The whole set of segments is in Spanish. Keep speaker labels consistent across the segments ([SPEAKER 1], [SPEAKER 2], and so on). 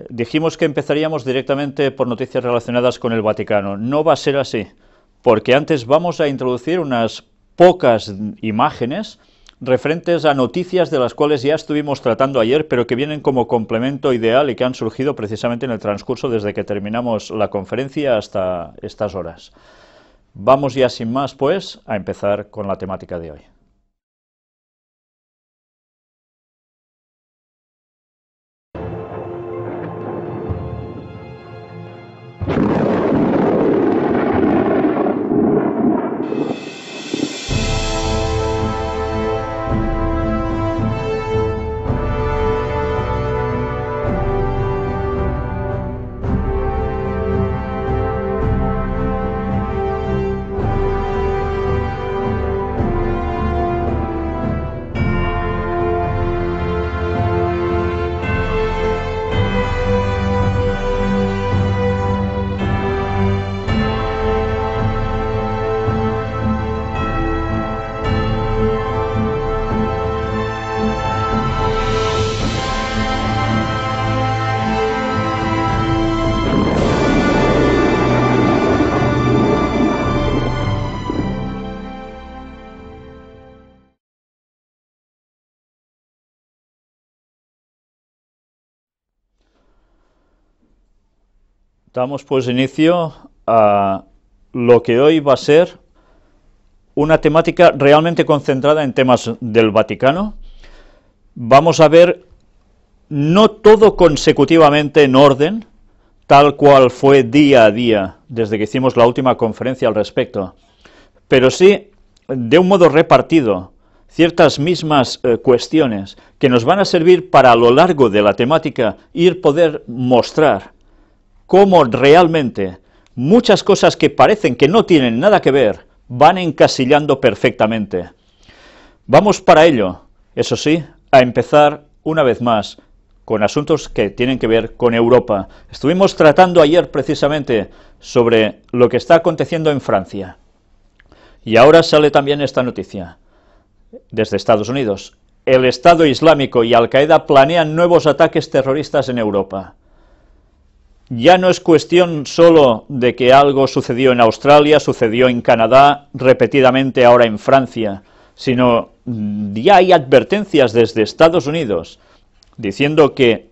[SPEAKER 1] Dijimos que empezaríamos directamente por noticias relacionadas con el Vaticano. No va a ser así, porque antes vamos a introducir unas pocas imágenes referentes a noticias de las cuales ya estuvimos tratando ayer, pero que vienen como complemento ideal y que han surgido precisamente en el transcurso desde que terminamos la conferencia hasta estas horas. Vamos ya sin más, pues, a empezar con la temática de hoy. Damos pues inicio a lo que hoy va a ser una temática realmente concentrada en temas del Vaticano. Vamos a ver no todo consecutivamente en orden, tal cual fue día a día desde que hicimos la última conferencia al respecto, pero sí de un modo repartido ciertas mismas cuestiones que nos van a servir para a lo largo de la temática poder mostrar cómo realmente muchas cosas que parecen que no tienen nada que ver van encasillando perfectamente. Vamos para ello, eso sí, a empezar una vez más con asuntos que tienen que ver con Europa. Estuvimos tratando ayer precisamente sobre lo que está aconteciendo en Francia. Y ahora sale también esta noticia desde Estados Unidos. El Estado Islámico y Al-Qaeda planean nuevos ataques terroristas en Europa. Ya no es cuestión solo de que algo sucedió en Australia, sucedió en Canadá, repetidamente ahora en Francia, sino ya hay advertencias desde Estados Unidos diciendo que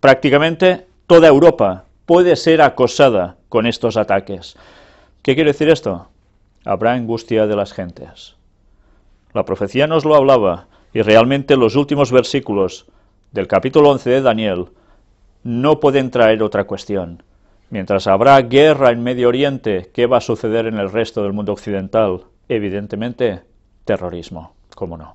[SPEAKER 1] prácticamente toda Europa puede ser acosada con estos ataques. ¿Qué quiere decir esto? Habrá angustia de las gentes. La profecía nos lo hablaba, y realmente los últimos versículos del capítulo 11 de Daniel no pueden traer otra cuestión. Mientras habrá guerra en Medio Oriente, ¿qué va a suceder en el resto del mundo occidental? Evidentemente, terrorismo, cómo no.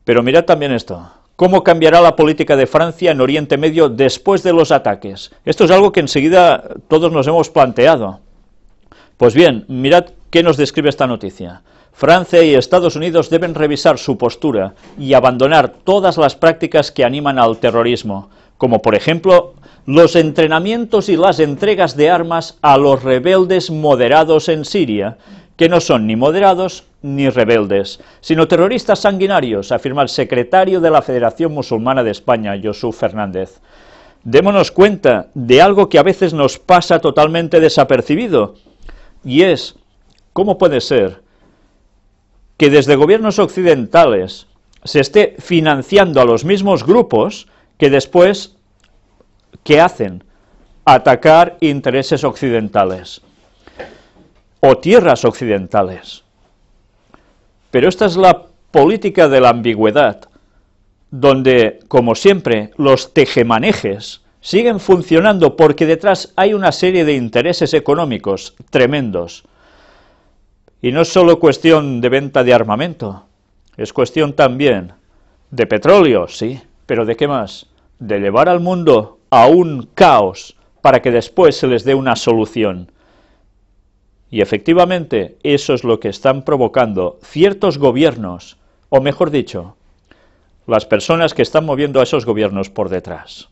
[SPEAKER 1] Pero mirad también esto. ¿Cómo cambiará la política de Francia en Oriente Medio después de los ataques? Esto es algo que enseguida todos nos hemos planteado. Pues bien, mirad qué nos describe esta noticia. Francia y Estados Unidos deben revisar su postura y abandonar todas las prácticas que animan al terrorismo, como por ejemplo los entrenamientos y las entregas de armas a los rebeldes moderados en Siria, que no son ni moderados ni rebeldes, sino terroristas sanguinarios, afirma el secretario de la Federación Musulmana de España, Josu Fernández. Démonos cuenta de algo que a veces nos pasa totalmente desapercibido, y es, ¿cómo puede ser que desde gobiernos occidentales se esté financiando a los mismos grupos que después, ¿qué hacen? Atacar intereses occidentales o tierras occidentales? Pero esta es la política de la ambigüedad, donde, como siempre, los tejemanejes siguen funcionando porque detrás hay una serie de intereses económicos tremendos. Y no es solo cuestión de venta de armamento, es cuestión también de petróleo, sí, pero ¿de qué más? De llevar al mundo a un caos para que después se les dé una solución. Y efectivamente eso es lo que están provocando ciertos gobiernos, o mejor dicho, las personas que están moviendo a esos gobiernos por detrás.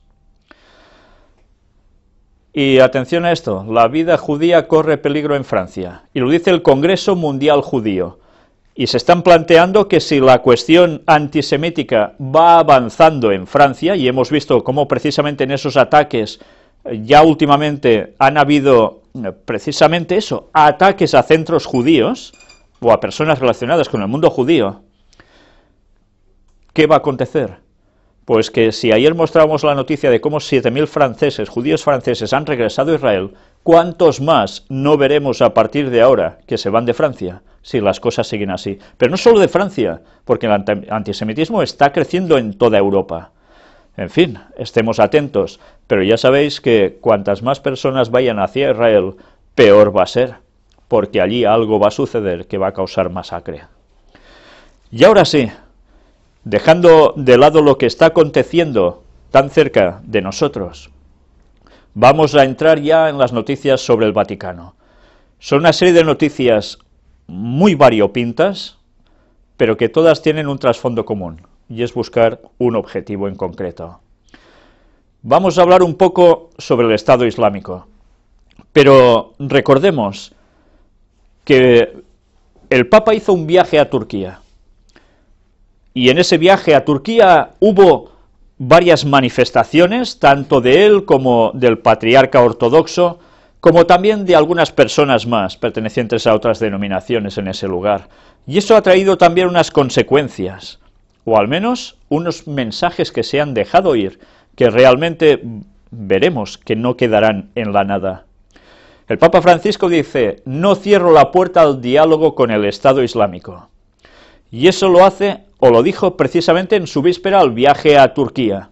[SPEAKER 1] Y atención a esto, la vida judía corre peligro en Francia, y lo dice el Congreso Mundial Judío. Y se están planteando que si la cuestión antisemítica va avanzando en Francia, y hemos visto cómo precisamente en esos ataques ya últimamente han habido precisamente eso, ataques a centros judíos o a personas relacionadas con el mundo judío, ¿qué va a acontecer? Pues que si ayer mostrábamos la noticia de cómo 7.000 franceses, judíos franceses, han regresado a Israel, ¿cuántos más no veremos a partir de ahora que se van de Francia, si las cosas siguen así? Pero no solo de Francia, porque el antisemitismo está creciendo en toda Europa. En fin, estemos atentos, pero ya sabéis que cuantas más personas vayan hacia Israel, peor va a ser, porque allí algo va a suceder que va a causar masacre. Y ahora sí, dejando de lado lo que está aconteciendo tan cerca de nosotros, vamos a entrar ya en las noticias sobre el Vaticano. Son una serie de noticias muy variopintas, pero que todas tienen un trasfondo común, y es buscar un objetivo en concreto. Vamos a hablar un poco sobre el Estado Islámico, pero recordemos que el Papa hizo un viaje a Turquía, y en ese viaje a Turquía hubo varias manifestaciones, tanto de él como del patriarca ortodoxo, como también de algunas personas más, pertenecientes a otras denominaciones en ese lugar. Y eso ha traído también unas consecuencias, o al menos unos mensajes que se han dejado ir, que realmente veremos que no quedarán en la nada. El Papa Francisco dice: no cierro la puerta al diálogo con el Estado Islámico. Y eso lo hace, o lo dijo precisamente en su víspera al viaje a Turquía.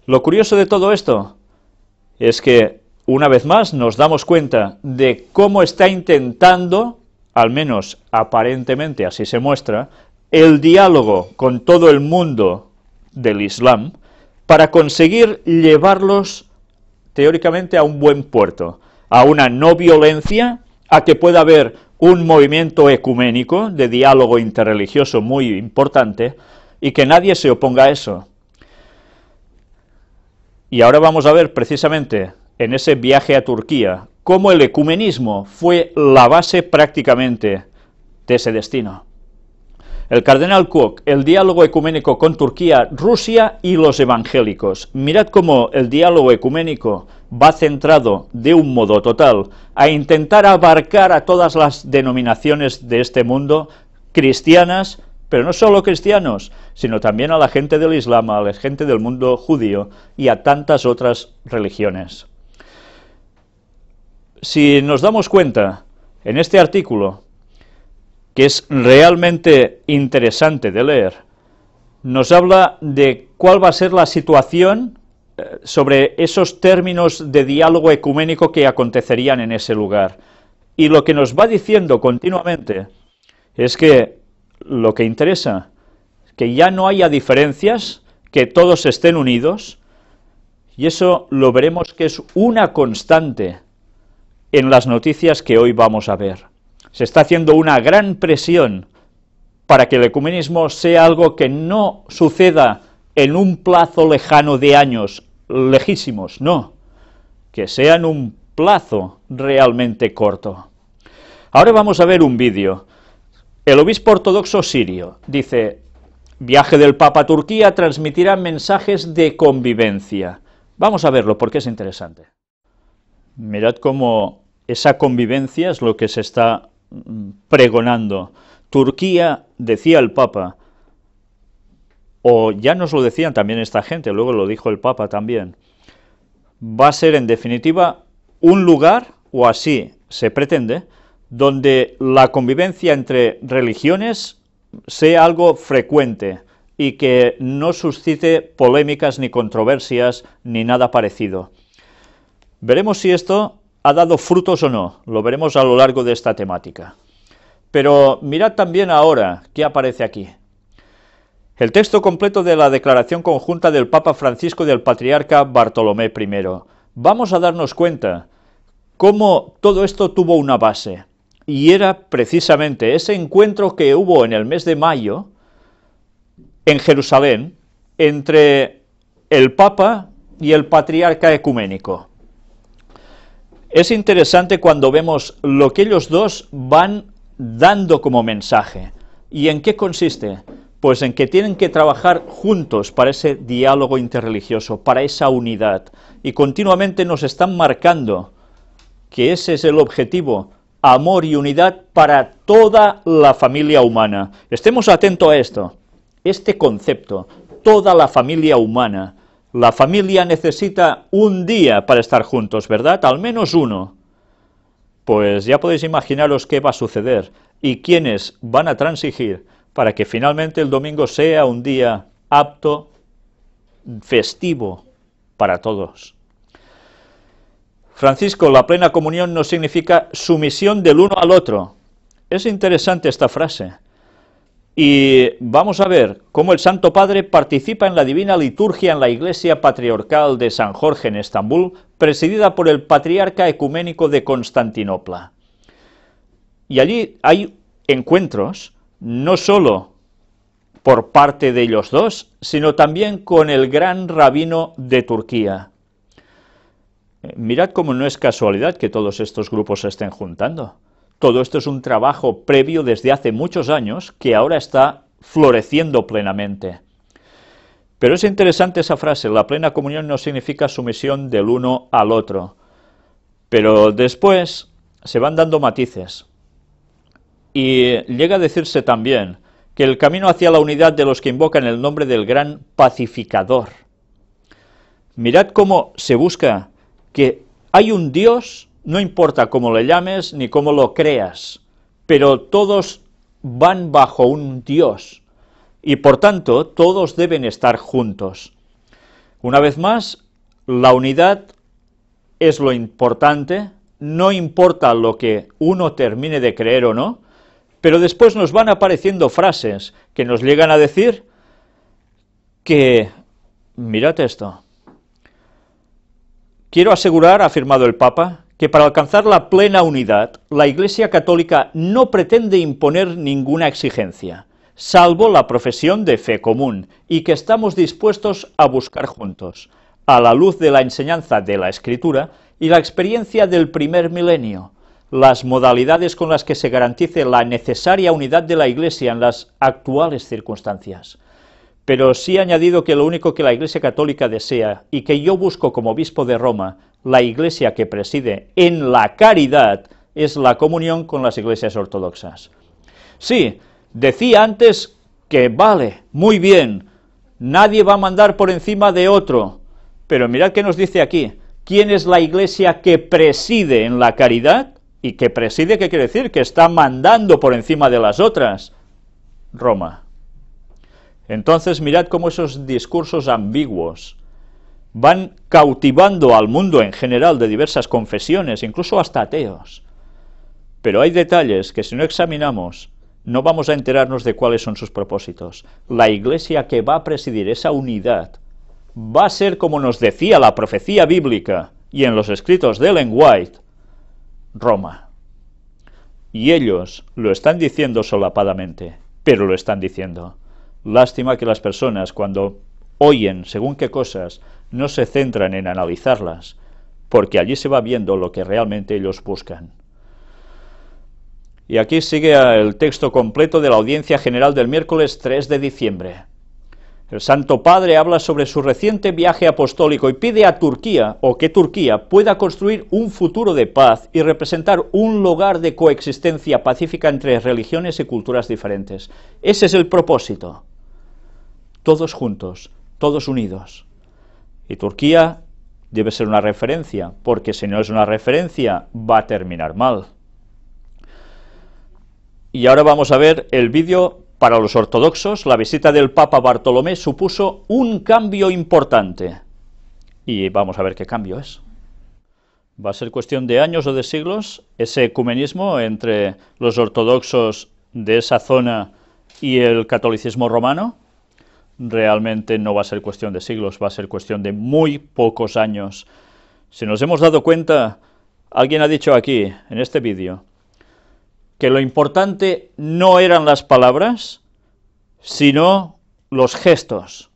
[SPEAKER 1] Lo curioso de todo esto es que, una vez más, nos damos cuenta de cómo está intentando, al menos aparentemente así se muestra, el diálogo con todo el mundo del Islam para conseguir llevarlos teóricamente a un buen puerto, a una no violencia, a que pueda haber un movimiento ecuménico de diálogo interreligioso muy importante y que nadie se oponga a eso. Y ahora vamos a ver precisamente en ese viaje a Turquía cómo el ecumenismo fue la base prácticamente de ese destino. El cardenal Koch, el diálogo ecuménico con Turquía, Rusia y los evangélicos. Mirad cómo el diálogo ecuménico va centrado de un modo total a intentar abarcar a todas las denominaciones de este mundo, cristianas, pero no solo cristianos, sino también a la gente del Islam, a la gente del mundo judío y a tantas otras religiones. Si nos damos cuenta, en este artículo, que es realmente interesante de leer, nos habla de cuál va a ser la situación sobre esos términos de diálogo ecuménico que acontecerían en ese lugar. Y lo que nos va diciendo continuamente es que lo que interesa, que ya no haya diferencias, que todos estén unidos, y eso lo veremos que es una constante en las noticias que hoy vamos a ver. Se está haciendo una gran presión para que el ecumenismo sea algo que no suceda en un plazo lejano de años, lejísimos, no, que sea en un plazo realmente corto. Ahora vamos a ver un vídeo. El obispo ortodoxo sirio dice: viaje del Papa a Turquía transmitirá mensajes de convivencia. Vamos a verlo porque es interesante. Mirad cómo esa convivencia es lo que se está pregonando. Turquía, decía el Papa, o ya nos lo decían también esta gente, luego lo dijo el Papa también, va a ser en definitiva un lugar, o así se pretende, donde la convivencia entre religiones sea algo frecuente y que no suscite polémicas ni controversias ni nada parecido. Veremos si esto ha dado frutos o no, lo veremos a lo largo de esta temática. Pero mirad también ahora qué aparece aquí. El texto completo de la declaración conjunta del Papa Francisco y del Patriarca Bartolomé I. Vamos a darnos cuenta cómo todo esto tuvo una base, y era precisamente ese encuentro que hubo en el mes de mayo en Jerusalén entre el Papa y el Patriarca Ecuménico. Es interesante cuando vemos lo que ellos dos van dando como mensaje. ¿Y en qué consiste? Pues en que tienen que trabajar juntos para ese diálogo interreligioso, para esa unidad. Y continuamente nos están marcando que ese es el objetivo, amor y unidad para toda la familia humana. Estemos atentos a esto, este concepto, toda la familia humana. La familia necesita un día para estar juntos, ¿verdad? Al menos uno. Pues ya podéis imaginaros qué va a suceder y quiénes van a transigir para que finalmente el domingo sea un día apto, festivo para todos. Francisco, la plena comunión no significa sumisión del uno al otro. Es interesante esta frase. Y vamos a ver cómo el Santo Padre participa en la divina liturgia en la Iglesia Patriarcal de San Jorge en Estambul, presidida por el Patriarca Ecuménico de Constantinopla. Y allí hay encuentros, no solo por parte de ellos dos, sino también con el gran rabino de Turquía. Mirad cómo no es casualidad que todos estos grupos se estén juntando. Todo esto es un trabajo previo desde hace muchos años que ahora está floreciendo plenamente. Pero es interesante esa frase, la plena comunión no significa sumisión del uno al otro. Pero después se van dando matices. Y llega a decirse también que el camino hacia la unidad de los que invocan el nombre del gran pacificador. Mirad cómo se busca que hay un Dios, no importa cómo le llames ni cómo lo creas, pero todos van bajo un Dios y por tanto todos deben estar juntos. Una vez más, la unidad es lo importante, no importa lo que uno termine de creer o no, pero después nos van apareciendo frases que nos llegan a decir que, mirad esto, quiero asegurar, ha afirmado el Papa, que para alcanzar la plena unidad, la Iglesia Católica no pretende imponer ninguna exigencia, salvo la profesión de fe común, y que estamos dispuestos a buscar juntos, a la luz de la enseñanza de la Escritura y la experiencia del primer milenio, las modalidades con las que se garantice la necesaria unidad de la Iglesia en las actuales circunstancias. Pero sí ha añadido que lo único que la Iglesia Católica desea, y que yo busco como obispo de Roma, la Iglesia que preside en la caridad, es la comunión con las iglesias ortodoxas. Sí, decía antes que vale, muy bien, nadie va a mandar por encima de otro, pero mirad qué nos dice aquí, ¿quién es la Iglesia que preside en la caridad? ¿Y que preside qué quiere decir? Que está mandando por encima de las otras. Roma. Entonces mirad cómo esos discursos ambiguos van cautivando al mundo en general de diversas confesiones, incluso hasta ateos. Pero hay detalles que si no examinamos, no vamos a enterarnos de cuáles son sus propósitos. La Iglesia que va a presidir esa unidad va a ser, como nos decía la profecía bíblica y en los escritos de Ellen White, Roma. Y ellos lo están diciendo solapadamente, pero lo están diciendo. Lástima que las personas, cuando oyen según qué cosas, no se centran en analizarlas, porque allí se va viendo lo que realmente ellos buscan. Y aquí sigue el texto completo de la audiencia general del miércoles 3 de diciembre. El Santo Padre habla sobre su reciente viaje apostólico y pide a Turquía, o que Turquía pueda construir un futuro de paz y representar un lugar de coexistencia pacífica entre religiones y culturas diferentes. Ese es el propósito. Todos juntos, todos unidos. Y Turquía debe ser una referencia, porque si no es una referencia, va a terminar mal. Y ahora vamos a ver el vídeo. Para los ortodoxos, la visita del Papa Bartolomé supuso un cambio importante. Y vamos a ver qué cambio es. ¿Va a ser cuestión de años o de siglos ese ecumenismo entre los ortodoxos de esa zona y el catolicismo romano? Realmente no va a ser cuestión de siglos, va a ser cuestión de muy pocos años. Si nos hemos dado cuenta, alguien ha dicho aquí, en este vídeo, que lo importante no eran las palabras, sino los gestos.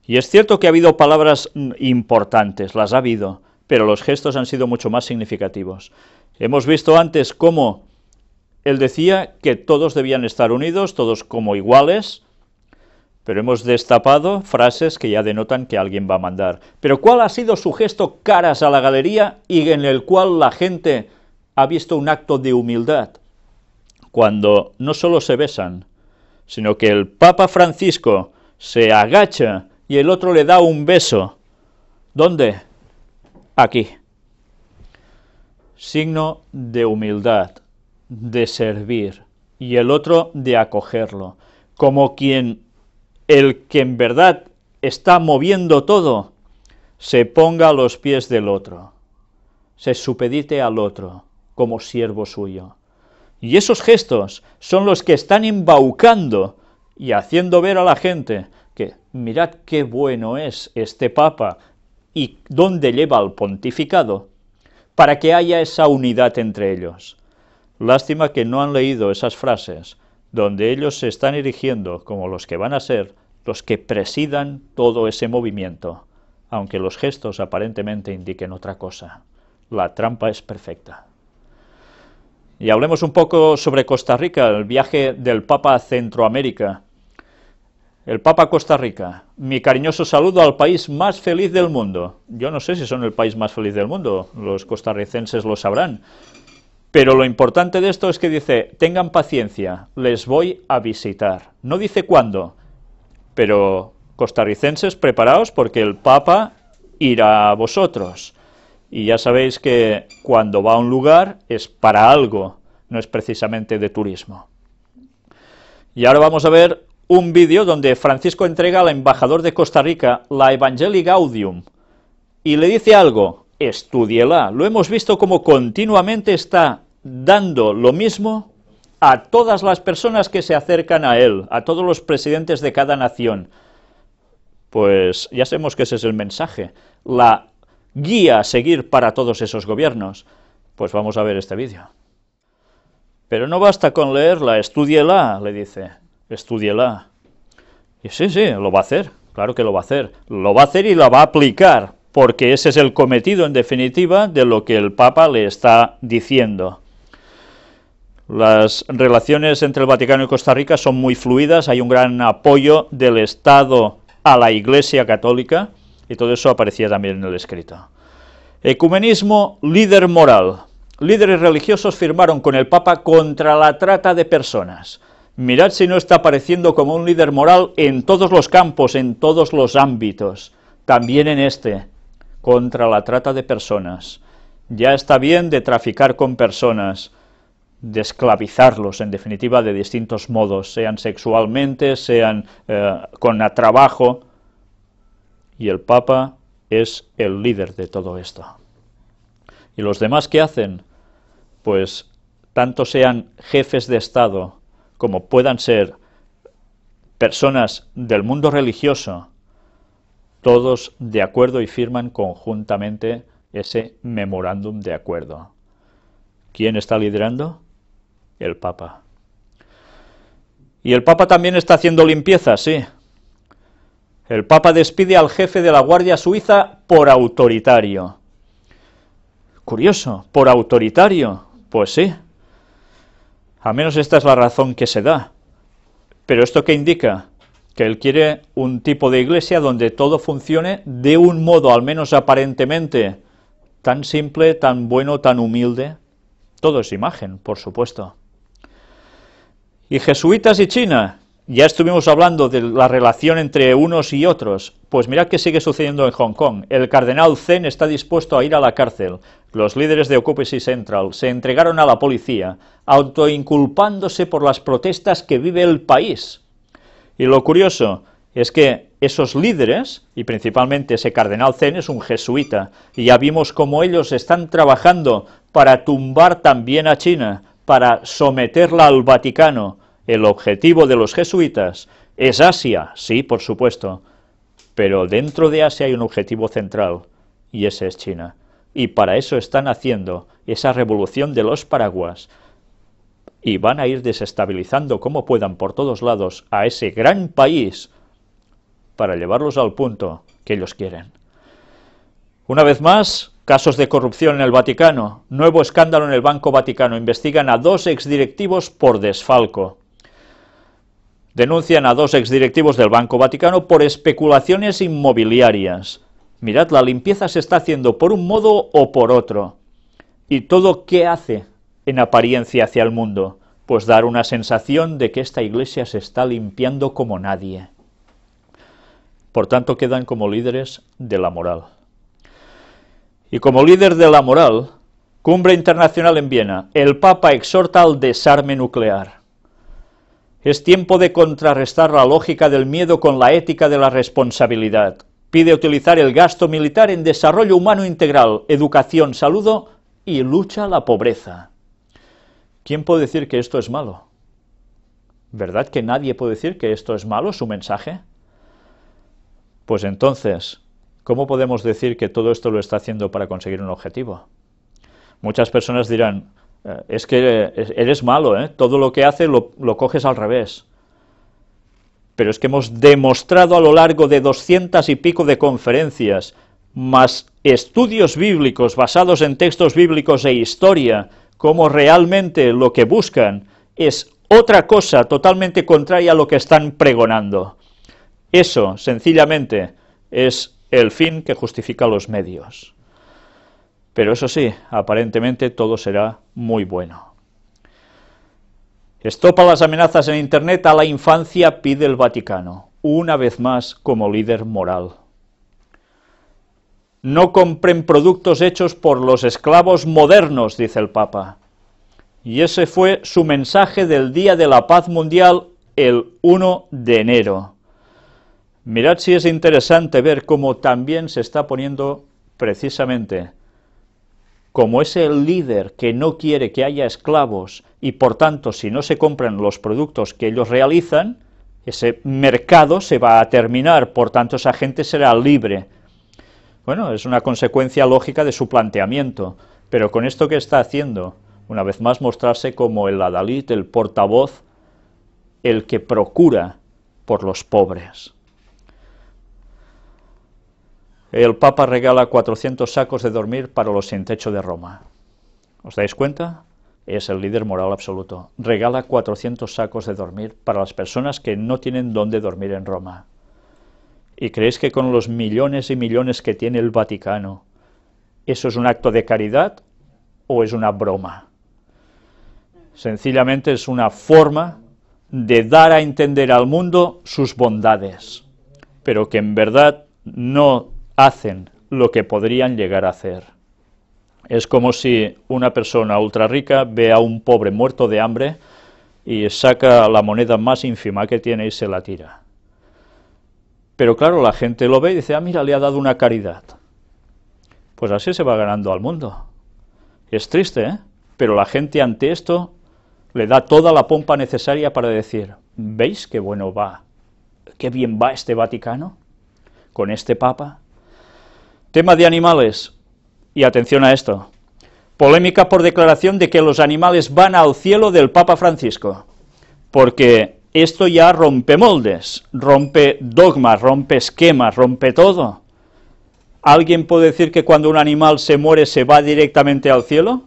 [SPEAKER 1] Y es cierto que ha habido palabras importantes, las ha habido, pero los gestos han sido mucho más significativos. Hemos visto antes cómo él decía que todos debían estar unidos, todos como iguales, pero hemos destapado frases que ya denotan que alguien va a mandar. Pero ¿cuál ha sido su gesto caras a la galería y en el cual la gente ha visto un acto de humildad? Cuando no solo se besan, sino que el Papa Francisco se agacha y el otro le da un beso. ¿Dónde? Aquí. Signo de humildad, de servir, y el otro de acogerlo, como el que en verdad está moviendo todo, se ponga a los pies del otro, se supedite al otro como siervo suyo. Y esos gestos son los que están embaucando y haciendo ver a la gente que mirad qué bueno es este Papa y dónde lleva el pontificado, para que haya esa unidad entre ellos. Lástima que no han leído esas frases donde ellos se están erigiendo como los que van a ser los que presidan todo ese movimiento, aunque los gestos aparentemente indiquen otra cosa. La trampa es perfecta. Y hablemos un poco sobre Costa Rica, el viaje del Papa a Centroamérica. El Papa a Costa Rica. Mi cariñoso saludo al país más feliz del mundo. Yo no sé si son el país más feliz del mundo, los costarricenses lo sabrán. Pero lo importante de esto es que dice, tengan paciencia, les voy a visitar. No dice cuándo, pero costarricenses, preparaos porque el Papa irá a vosotros. Y ya sabéis que cuando va a un lugar es para algo, no es precisamente de turismo. Y ahora vamos a ver un vídeo donde Francisco entrega al embajador de Costa Rica la Evangelii Gaudium y le dice algo, estúdiela. Lo hemos visto como continuamente está dando lo mismo a todas las personas que se acercan a él, a todos los presidentes de cada nación. Pues ya sabemos que ese es el mensaje, la guía a seguir para todos esos gobiernos. Pues vamos a ver este vídeo. Pero no basta con leerla, estúdiela, le dice, estúdiela. Y sí, lo va a hacer, claro que lo va a hacer. Lo va a hacer y la va a aplicar, porque ese es el cometido, en definitiva, de lo que el Papa le está diciendo. Las relaciones entre el Vaticano y Costa Rica son muy fluidas, hay un gran apoyo del Estado a la Iglesia Católica, y todo eso aparecía también en el escrito. Ecumenismo, líder moral. Líderes religiosos firmaron con el Papa contra la trata de personas. Mirad si no está apareciendo como un líder moral en todos los campos, en todos los ámbitos, también en este, contra la trata de personas. Ya está bien de traficar con personas, de esclavizarlos, en definitiva, de distintos modos, sean sexualmente, sean con trabajo. Y el Papa es el líder de todo esto. ¿Y los demás qué hacen? Pues tanto sean jefes de Estado como puedan ser personas del mundo religioso, todos de acuerdo y firman conjuntamente ese memorándum de acuerdo. ¿Quién está liderando? El Papa. Y el Papa también está haciendo limpieza, sí. El Papa despide al jefe de la Guardia Suiza por autoritario. Curioso, por autoritario, pues sí. Al menos esta es la razón que se da. ¿Pero esto qué indica? Que él quiere un tipo de iglesia donde todo funcione de un modo, al menos aparentemente, tan simple, tan bueno, tan humilde. Todo es imagen, por supuesto. Y jesuitas y China, ya estuvimos hablando de la relación entre unos y otros, pues mirad qué sigue sucediendo en Hong Kong. El cardenal Zen está dispuesto a ir a la cárcel. Los líderes de Occupy Central se entregaron a la policía, autoinculpándose por las protestas que vive el país. Y lo curioso es que esos líderes, y principalmente ese cardenal Zen, es un jesuita, y ya vimos cómo ellos están trabajando para tumbar también a China, para someterla al Vaticano. El objetivo de los jesuitas es Asia, sí, por supuesto, pero dentro de Asia hay un objetivo central, y ese es China. Y para eso están haciendo esa revolución de los paraguas, y van a ir desestabilizando como puedan por todos lados a ese gran país para llevarlos al punto que ellos quieren. Una vez más, Casos de corrupción en el Vaticano. Nuevo escándalo en el Banco Vaticano. Investigan a 2 exdirectivos por desfalco. Denuncian a 2 exdirectivos del Banco Vaticano por especulaciones inmobiliarias. Mirad, la limpieza se está haciendo por un modo o por otro. ¿Y todo qué hace en apariencia hacia el mundo? Pues dar una sensación de que esta iglesia se está limpiando como nadie. Por tanto, quedan como líderes de la moral. Y como líder de la moral, Cumbre Internacional en Viena, el Papa exhorta al desarme nuclear. Es tiempo de contrarrestar la lógica del miedo con la ética de la responsabilidad. Pide utilizar el gasto militar en desarrollo humano integral, educación, salud y lucha a la pobreza. ¿Quién puede decir que esto es malo? ¿Verdad que nadie puede decir que esto es malo, su mensaje? Pues entonces, ¿cómo podemos decir que todo esto lo está haciendo para conseguir un objetivo? Muchas personas dirán, es que eres malo, todo lo que hace lo coges al revés. Pero es que hemos demostrado a lo largo de 200 y pico de conferencias, más estudios bíblicos basados en textos bíblicos e historia, cómo realmente lo que buscan es otra cosa totalmente contraria a lo que están pregonando. Eso, sencillamente, es el fin que justifica los medios. Pero eso sí, aparentemente todo será muy bueno. Estopa las amenazas en Internet a la infancia, pide el Vaticano, una vez más como líder moral. No compren productos hechos por los esclavos modernos, dice el Papa. Y ese fue su mensaje del Día de la Paz Mundial, el 1 de enero. Mirad si es interesante ver cómo también se está poniendo precisamente como es el líder que no quiere que haya esclavos y por tanto si no se compran los productos que ellos realizan, ese mercado se va a terminar, por tanto esa gente será libre. Bueno, es una consecuencia lógica de su planteamiento, pero con esto que está haciendo, una vez más mostrarse como el adalid, el portavoz, el que procura por los pobres. El Papa regala 400 sacos de dormir para los sin techo de Roma. ¿Os dais cuenta? Es el líder moral absoluto. Regala 400 sacos de dormir para las personas que no tienen dónde dormir en Roma. ¿Y creéis que con los millones y millones que tiene el Vaticano, eso es un acto de caridad o es una broma? Sencillamente es una forma de dar a entender al mundo sus bondades, pero que en verdad no hacen lo que podrían llegar a hacer. Es como si una persona ultra rica ve a un pobre muerto de hambre y saca la moneda más ínfima que tiene y se la tira. Pero claro, la gente lo ve y dice, mira, le ha dado una caridad. Pues así se va ganando al mundo. Es triste, pero la gente ante esto le da toda la pompa necesaria para decir, ¿veis qué bueno va, qué bien va este Vaticano con este Papa? Tema de animales, y atención a esto, polémica por declaración de que los animales van al cielo del Papa Francisco, porque esto ya rompe moldes, rompe dogmas, rompe esquemas, rompe todo. ¿Alguien puede decir que cuando un animal se muere se va directamente al cielo?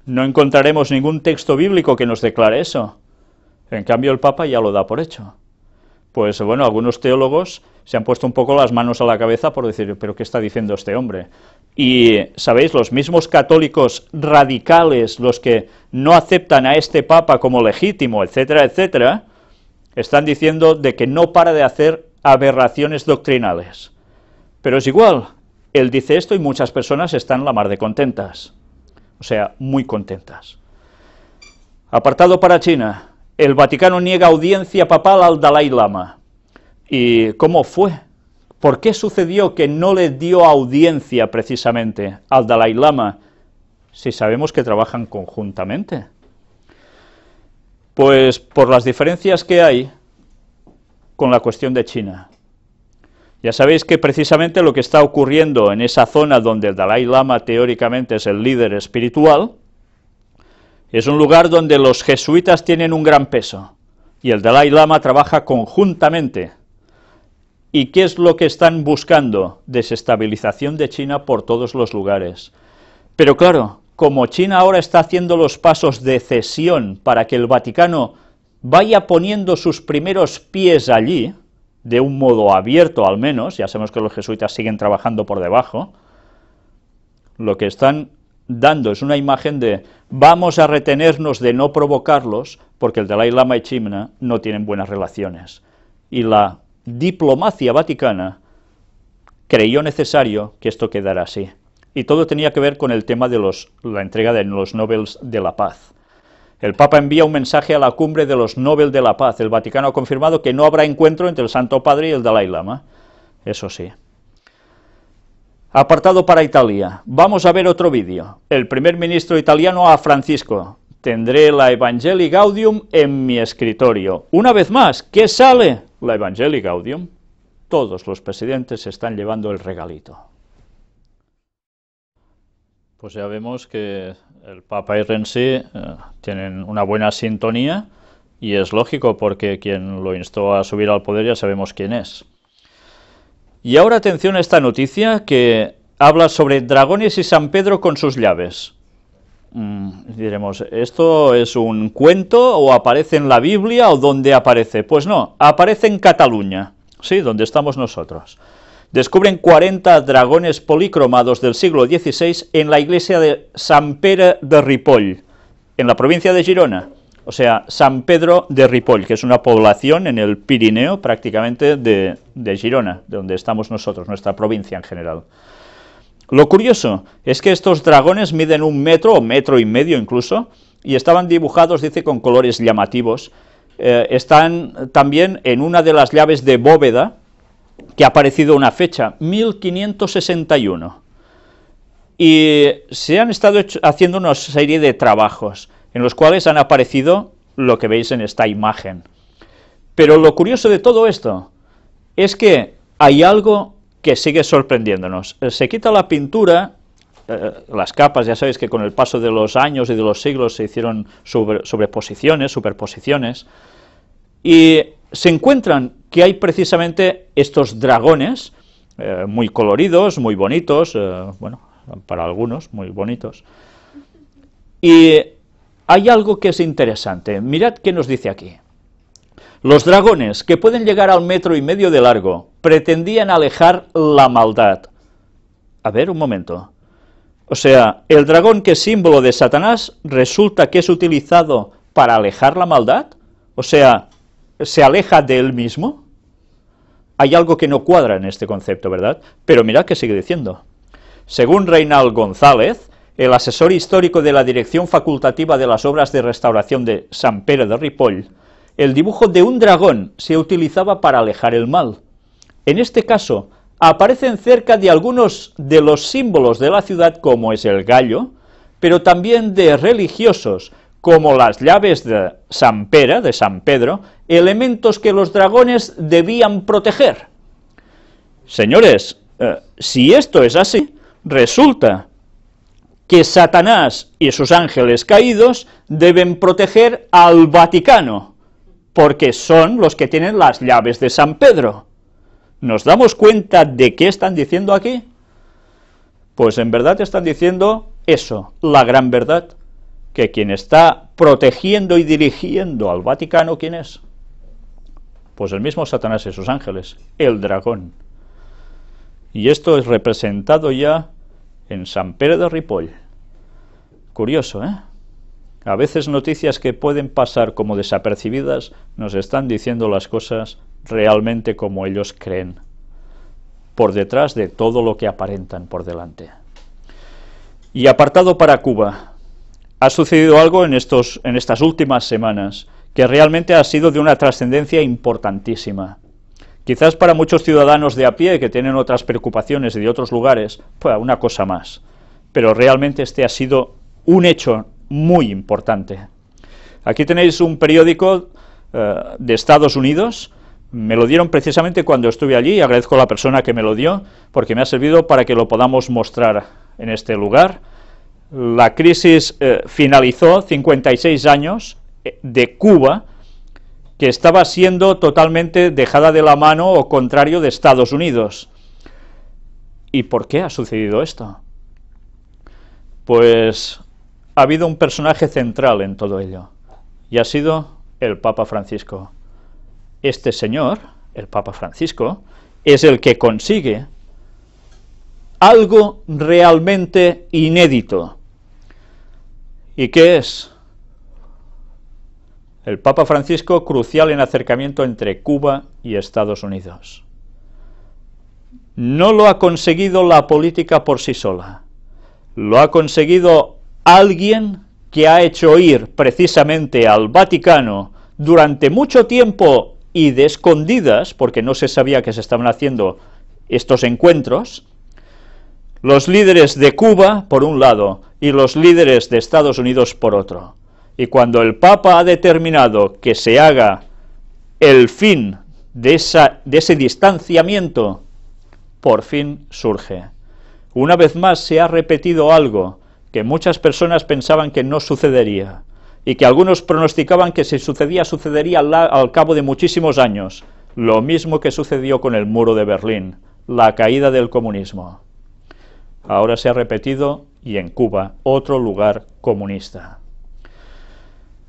[SPEAKER 1] No encontraremos ningún texto bíblico que nos declare eso. En cambio el Papa ya lo da por hecho. Pues bueno, algunos teólogos se han puesto un poco las manos a la cabeza por decir, ¿pero qué está diciendo este hombre? Y, ¿sabéis? Los mismos católicos radicales, los que no aceptan a este Papa como legítimo, etcétera, etcétera, están diciendo de que no para de hacer aberraciones doctrinales. Pero es igual, él dice esto y muchas personas están la mar de contentas. O sea, muy contentas. Apartado para China. El Vaticano niega audiencia papal al Dalai Lama. ¿Y cómo fue? ¿Por qué sucedió que no le dio audiencia precisamente al Dalai Lama, si sabemos que trabajan conjuntamente? Pues por las diferencias que hay con la cuestión de China. Ya sabéis que precisamente lo que está ocurriendo en esa zona donde el Dalai Lama teóricamente es el líder espiritual, es un lugar donde los jesuitas tienen un gran peso, y el Dalai Lama trabaja conjuntamente ¿Y qué es lo que están buscando? Desestabilización de China por todos los lugares. Pero claro, como China ahora está haciendo los pasos de cesión para que el Vaticano vaya poniendo sus primeros pies allí, de un modo abierto al menos, ya sabemos que los jesuitas siguen trabajando por debajo, lo que están dando es una imagen de vamos a retenernos de no provocarlos, porque el Dalai Lama y China no tienen buenas relaciones. Y la diplomacia vaticana creyó necesario que esto quedara así. Y todo tenía que ver con el tema de la entrega de los Nobel de la Paz. El Papa envía un mensaje a la cumbre de los Nobel de la Paz. El Vaticano ha confirmado que no habrá encuentro entre el Santo Padre y el Dalai Lama. Eso sí. Apartado para Italia. Vamos a ver otro vídeo. El primer ministro italiano a Francisco. Tendré la Evangelii Gaudium en mi escritorio. Una vez más, ¿qué sale? La Evangelii Gaudium. Todos los presidentes están llevando el regalito. Pues ya vemos que el Papa y Renzi tienen una buena sintonía, y es lógico porque quien lo instó a subir al poder ya sabemos quién es. Y ahora atención a esta noticia que habla sobre dragones y San Pedro con sus llaves. Diremos, ¿esto es un cuento o aparece en la Biblia o dónde aparece? Pues no, aparece en Cataluña, sí, donde estamos nosotros. Descubren 40 dragones policromados del siglo XVI en la iglesia de Sant Pere de Ripoll, en la provincia de Girona, o sea, San Pedro de Ripoll, que es una población en el Pirineo prácticamente de Girona, de donde estamos nosotros, nuestra provincia en general. Lo curioso es que estos dragones miden 1 metro o 1,5 metros incluso, y estaban dibujados, dice, con colores llamativos. Están también en una de las llaves de bóveda, que ha aparecido una fecha, 1561, y se han estado haciendo una serie de trabajos, en los cuales han aparecido lo que veis en esta imagen. Pero lo curioso de todo esto es que hay algo que sigue sorprendiéndonos. Se quita la pintura, las capas, ya sabéis que con el paso de los años y de los siglos se hicieron superposiciones, y se encuentran que hay precisamente estos dragones, muy coloridos, muy bonitos, bueno, para algunos, muy bonitos, y hay algo que es interesante. Mirad qué nos dice aquí. Los dragones, que pueden llegar al 1,5 metros de largo, pretendían alejar la maldad. A ver, un momento. O sea, el dragón, que es símbolo de Satanás, resulta que es utilizado para alejar la maldad. O sea, ¿se aleja de él mismo? Hay algo que no cuadra en este concepto, ¿verdad? Pero mirad qué sigue diciendo. Según Reinald González, el asesor histórico de la Dirección Facultativa de las Obras de Restauración de Sant Pere de Ripoll, el dibujo de un dragón se utilizaba para alejar el mal. En este caso, aparecen cerca de algunos de los símbolos de la ciudad, como es el gallo, pero también de religiosos, como las llaves de San Pere, de San Pedro, elementos que los dragones debían proteger. Señores, si esto es así, resulta que Satanás y sus ángeles caídos deben proteger al Vaticano, porque son los que tienen las llaves de San Pedro. ¿Nos damos cuenta de qué están diciendo aquí? Pues en verdad están diciendo eso, la gran verdad, que quien está protegiendo y dirigiendo al Vaticano, ¿quién es? Pues el mismo Satanás y sus ángeles, el dragón. Y esto es representado ya en Sant Pere de Ripoll. Curioso, ¿eh? A veces noticias que pueden pasar como desapercibidas nos están diciendo las cosas realmente como ellos creen, por detrás de todo lo que aparentan por delante. Y apartado para Cuba, ha sucedido algo en estas últimas semanas que realmente ha sido de una trascendencia importantísima. Quizás para muchos ciudadanos de a pie que tienen otras preocupaciones y de otros lugares, pues una cosa más, pero realmente este ha sido un hecho muy importante. Aquí tenéis un periódico de Estados Unidos. Me lo dieron precisamente cuando estuve allí, y agradezco a la persona que me lo dio, porque me ha servido para que lo podamos mostrar en este lugar. La crisis finalizó, 56 años de Cuba, que estaba siendo totalmente dejada de la mano o contrario de Estados Unidos. ¿Y por qué ha sucedido esto? Pues ha habido un personaje central en todo ello, y ha sido el Papa Francisco. Este señor, el Papa Francisco, es el que consigue algo realmente inédito. ¿Y qué es? El Papa Francisco, crucial en acercamiento entre Cuba y Estados Unidos. No lo ha conseguido la política por sí sola, lo ha conseguido alguien que ha hecho ir precisamente al Vaticano durante mucho tiempo y de escondidas, porque no se sabía que se estaban haciendo estos encuentros, los líderes de Cuba por un lado y los líderes de Estados Unidos por otro. Y cuando el Papa ha determinado que se haga el fin de ese distanciamiento, por fin surge. Una vez más se ha repetido algo que muchas personas pensaban que no sucedería, y que algunos pronosticaban que si sucedía, sucedería al cabo de muchísimos años, lo mismo que sucedió con el muro de Berlín, la caída del comunismo. Ahora se ha repetido, y en Cuba, otro lugar comunista.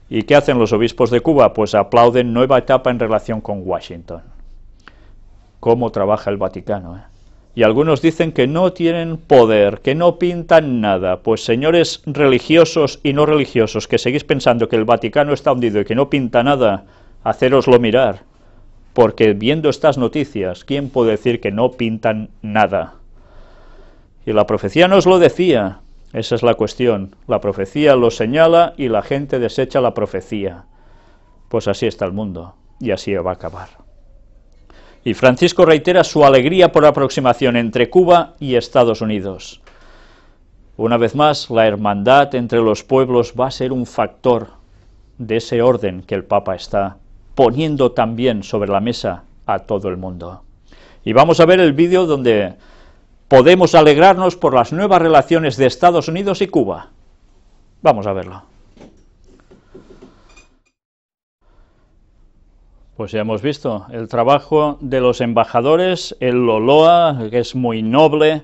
[SPEAKER 1] ¿Y qué hacen los obispos de Cuba? Pues aplauden nueva etapa en relación con Washington. ¿Cómo trabaja el Vaticano? Y algunos dicen que no tienen poder, que no pintan nada. Pues señores religiosos y no religiosos, que seguís pensando que el Vaticano está hundido y que no pinta nada, hacéroslo mirar. Porque viendo estas noticias, ¿quién puede decir que no pintan nada? Y la profecía nos lo decía. Esa es la cuestión. La profecía lo señala y la gente desecha la profecía. Pues así está el mundo, y así va a acabar. Y Francisco reitera su alegría por aproximación entre Cuba y Estados Unidos. Una vez más, la hermandad entre los pueblos va a ser un factor de ese orden que el Papa está poniendo también sobre la mesa a todo el mundo. Y vamos a ver el vídeo donde podemos alegrarnos por las nuevas relaciones de Estados Unidos y Cuba. Vamos a verlo. Pues ya hemos visto el trabajo de los embajadores, él lo loa, que es muy noble,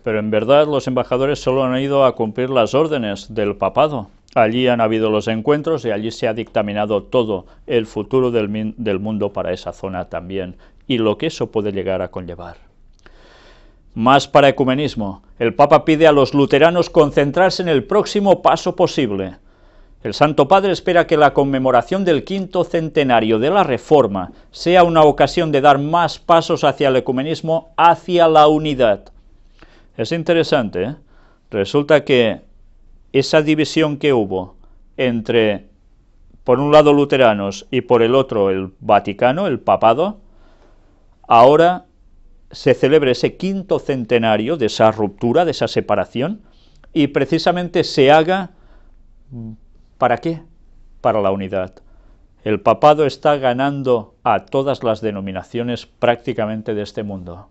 [SPEAKER 1] pero en verdad los embajadores solo han ido a cumplir las órdenes del papado. Allí han habido los encuentros y allí se ha dictaminado todo el futuro del mundo para esa zona también, y lo que eso puede llegar a conllevar. Más para ecumenismo. El Papa pide a los luteranos concentrarse en el próximo paso posible. El Santo Padre espera que la conmemoración del 5º centenario de la Reforma sea una ocasión de dar más pasos hacia el ecumenismo, hacia la unidad. Es interesante, ¿eh? Resulta que esa división que hubo entre, por un lado, luteranos y por el otro, el Vaticano, el papado, ahora se celebra ese 5º centenario de esa ruptura, de esa separación, y precisamente se haga, ¿para qué? Para la unidad. El papado está ganando a todas las denominaciones prácticamente de este mundo,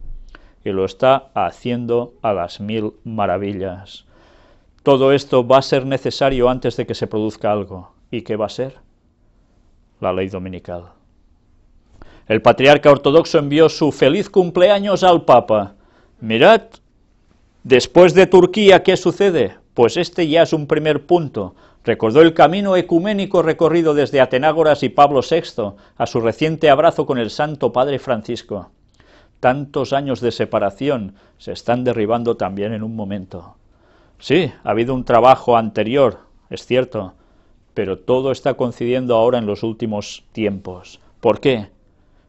[SPEAKER 1] y lo está haciendo a las 1000 maravillas. Todo esto va a ser necesario antes de que se produzca algo. ¿Y qué va a ser? La ley dominical. El patriarca ortodoxo envió su feliz cumpleaños al Papa. Mirad, después de Turquía, ¿qué sucede? Pues este ya es un primer punto. Recordó el camino ecuménico recorrido desde Atenágoras y Pablo VI a su reciente abrazo con el Santo Padre Francisco. Tantos años de separación se están derribando también en un momento. Sí, ha habido un trabajo anterior, es cierto, pero todo está coincidiendo ahora en los últimos tiempos. ¿Por qué?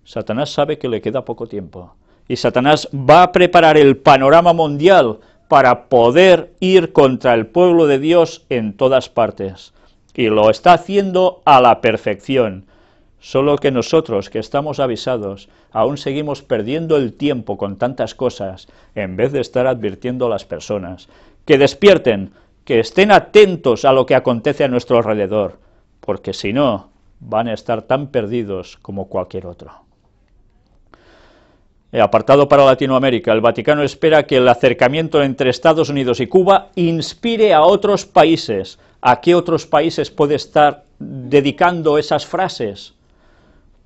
[SPEAKER 1] Satanás sabe que le queda poco tiempo, y Satanás va a preparar el panorama mundial para poder ir contra el pueblo de Dios en todas partes, y lo está haciendo a la perfección, solo que nosotros, que estamos avisados, aún seguimos perdiendo el tiempo con tantas cosas, en vez de estar advirtiendo a las personas, que despierten, que estén atentos a lo que acontece a nuestro alrededor, porque si no, van a estar tan perdidos como cualquier otro. Apartado para Latinoamérica, el Vaticano espera que el acercamiento entre Estados Unidos y Cuba inspire a otros países. ¿A qué otros países puede estar dedicando esas frases?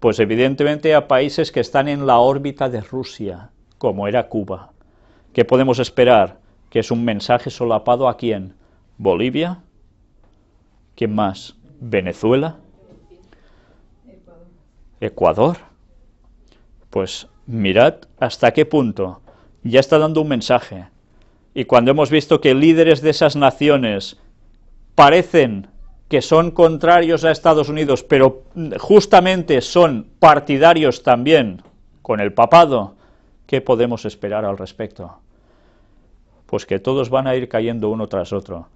[SPEAKER 1] Pues evidentemente a países que están en la órbita de Rusia, como era Cuba. ¿Qué podemos esperar? Que es un mensaje solapado ¿a quién? ¿Bolivia? ¿Quién más? ¿Venezuela? ¿Ecuador? Pues mirad hasta qué punto ya está dando un mensaje. Y cuando hemos visto que líderes de esas naciones parecen que son contrarios a Estados Unidos, pero justamente son partidarios también con el papado, ¿qué podemos esperar al respecto? Pues que todos van a ir cayendo uno tras otro,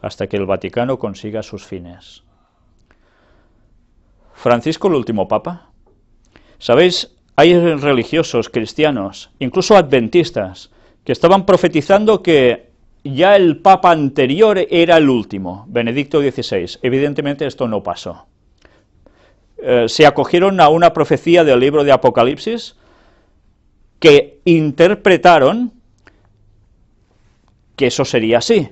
[SPEAKER 1] hasta que el Vaticano consiga sus fines. ¿Francisco el último papa? ¿Sabéis? Hay religiosos cristianos, incluso adventistas, que estaban profetizando que ya el papa anterior era el último, Benedicto XVI. Evidentemente esto no pasó. Se acogieron a una profecía del libro de Apocalipsis que interpretaron que eso sería así.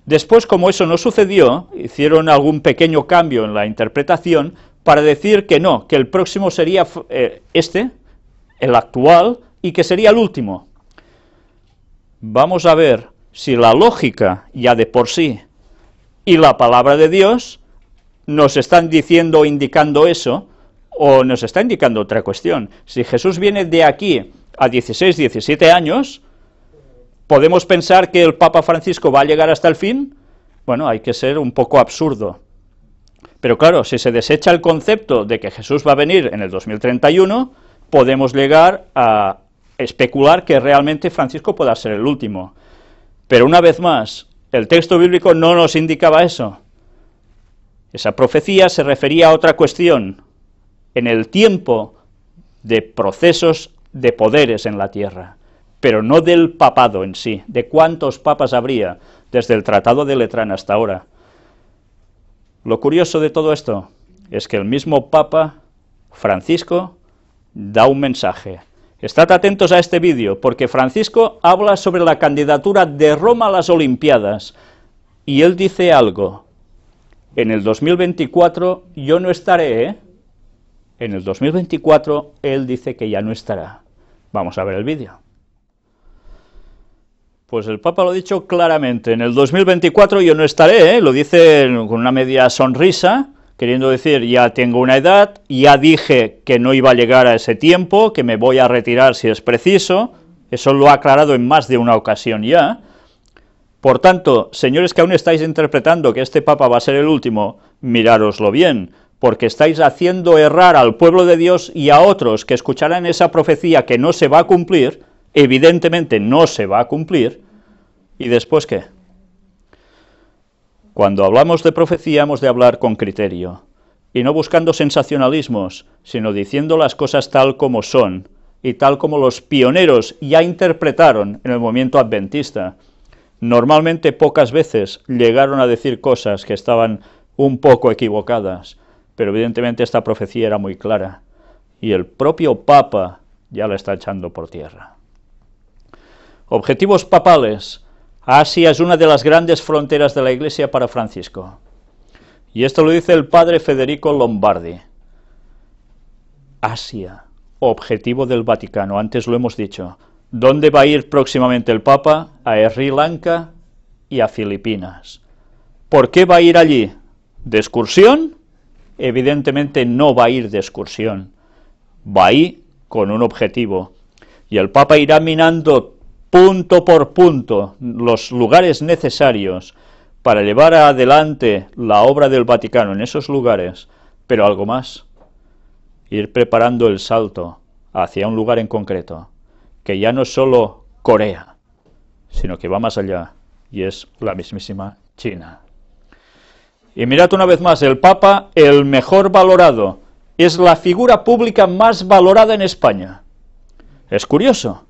[SPEAKER 1] Después, como eso no sucedió, hicieron algún pequeño cambio en la interpretación para decir que no, que el próximo sería el actual, y que sería el último. Vamos a ver si la lógica ya de por sí y la palabra de Dios nos están diciendo o indicando eso, o nos está indicando otra cuestión. Si Jesús viene de aquí a 16, 17 años, ¿podemos pensar que el Papa Francisco va a llegar hasta el fin? Bueno, hay que ser un poco absurdo. Pero claro, si se desecha el concepto de que Jesús va a venir en el 2031, podemos llegar a especular que realmente Francisco pueda ser el último. Pero una vez más, el texto bíblico no nos indicaba eso. Esa profecía se refería a otra cuestión, en el tiempo de procesos de poderes en la tierra, pero no del papado en sí, de cuántos papas habría desde el Tratado de Letrán hasta ahora. Lo curioso de todo esto es que el mismo Papa Francisco da un mensaje. Estad atentos a este vídeo, porque Francisco habla sobre la candidatura de Roma a las Olimpiadas, y él dice algo. En el 2024 yo no estaré, ¿eh? En el 2024 él dice que ya no estará. Vamos a ver el vídeo. Pues el Papa lo ha dicho claramente, en el 2024 yo no estaré, ¿eh? Lo dice con una media sonrisa, queriendo decir, ya tengo una edad, ya dije que no iba a llegar a ese tiempo, que me voy a retirar si es preciso, eso lo ha aclarado en más de una ocasión ya. Por tanto, señores que aún estáis interpretando que este Papa va a ser el último, mirároslo bien, porque estáis haciendo errar al pueblo de Dios y a otros que escucharán esa profecía que no se va a cumplir, evidentemente no se va a cumplir, ¿y después qué? Cuando hablamos de profecía hemos de hablar con criterio, y no buscando sensacionalismos, sino diciendo las cosas tal como son, y tal como los pioneros ya interpretaron en el movimiento adventista. Normalmente pocas veces llegaron a decir cosas que estaban un poco equivocadas, pero evidentemente esta profecía era muy clara, y el propio Papa ya la está echando por tierra. Objetivos papales. Asia es una de las grandes fronteras de la Iglesia para Francisco. Y esto lo dice el padre Federico Lombardi. Asia, objetivo del Vaticano, antes lo hemos dicho. ¿Dónde va a ir próximamente el Papa? A Sri Lanka y a Filipinas. ¿Por qué va a ir allí? ¿De excursión? Evidentemente no va a ir de excursión. Va a ir con un objetivo. Y el Papa irá minando punto por punto los lugares necesarios para llevar adelante la obra del Vaticano en esos lugares, pero algo más, ir preparando el salto hacia un lugar en concreto, que ya no es solo Corea, sino que va más allá, y es la mismísima China. Y mirad una vez más, el Papa, el mejor valorado, es la figura pública más valorada en España. Es curioso.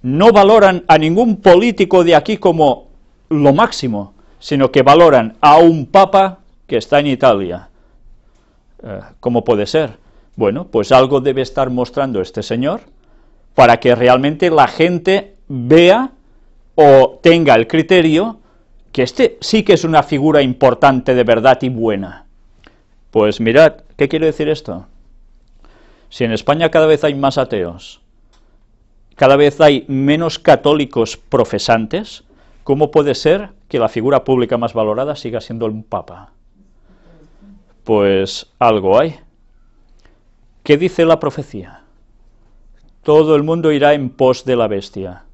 [SPEAKER 1] No valoran a ningún político de aquí como lo máximo, sino que valoran a un papa que está en Italia. ¿Cómo puede ser? Bueno, pues algo debe estar mostrando este señor para que realmente la gente vea o tenga el criterio que este sí que es una figura importante de verdad y buena. Pues mirad, ¿qué quiere decir esto? Si en España cada vez hay más ateos, cada vez hay menos católicos profesantes, ¿cómo puede ser que la figura pública más valorada siga siendo el Papa? Pues algo hay. ¿Qué dice la profecía? Todo el mundo irá en pos de la bestia.